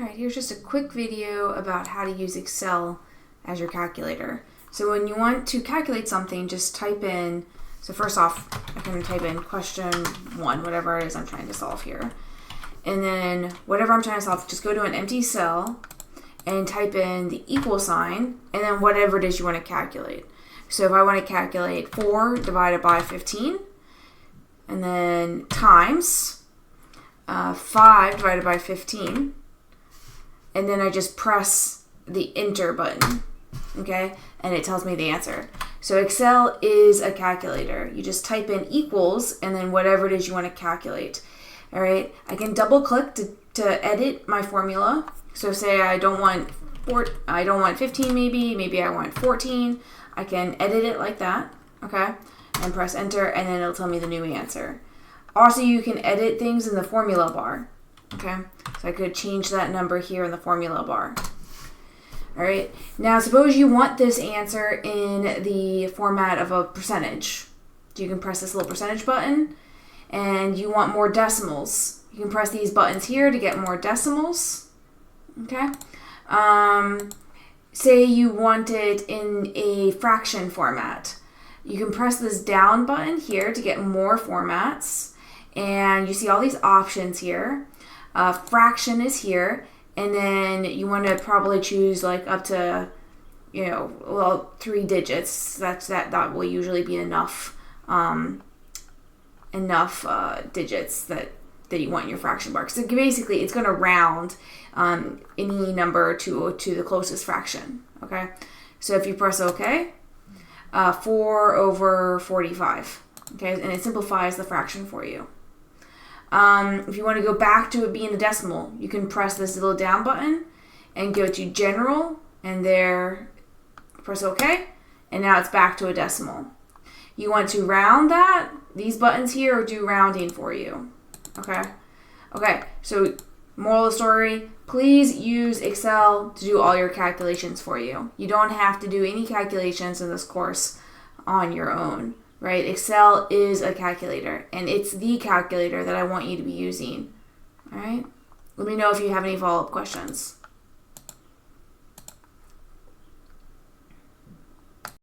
Alright, here's just a quick video about how to use Excel as your calculator. So when you want to calculate something, just type in, so first off, I can type in question 1, whatever it is I'm trying to solve here. And then whatever I'm trying to solve, just go to an empty cell and type in the equal sign, and then whatever it is you want to calculate. So if I want to calculate 4 divided by 15, and then times 5 divided by 15, and then I just press the enter button, okay? And it tells me the answer. So Excel is a calculator. You just type in equals and then whatever it is you want to calculate. All right, I can double click to edit my formula. So say I don't want 15 maybe I want 14. I can edit it like that, okay? And press enter, and then it'll tell me the new answer. Also, you can edit things in the formula bar, okay? So I could change that number here in the formula bar. All right, now suppose you want this answer in the format of a percentage. You can press this little percentage button, and you want more decimals. You can press these buttons here to get more decimals, okay? Say you want it in a fraction format. You can press this down button here to get more formats, and you see all these options here. Fraction is here, and then you want to probably choose like up to, 3 digits. That will usually be enough digits that you want in your fraction bar. So basically, it's going to round any number to the closest fraction. Okay, so if you press OK, 4 over 45. Okay, and it simplifies the fraction for you. If you want to go back to it being a decimal, you can press this little down button and go to General, and there, press OK, and now it's back to a decimal. You want to round that, these buttons here do rounding for you. Okay, so moral of the story, please use Excel to do all your calculations for you. You don't have to do any calculations in this course on your own. Right? Excel is a calculator, and it's the calculator that I want you to be using. All right? Let me know if you have any follow-up questions.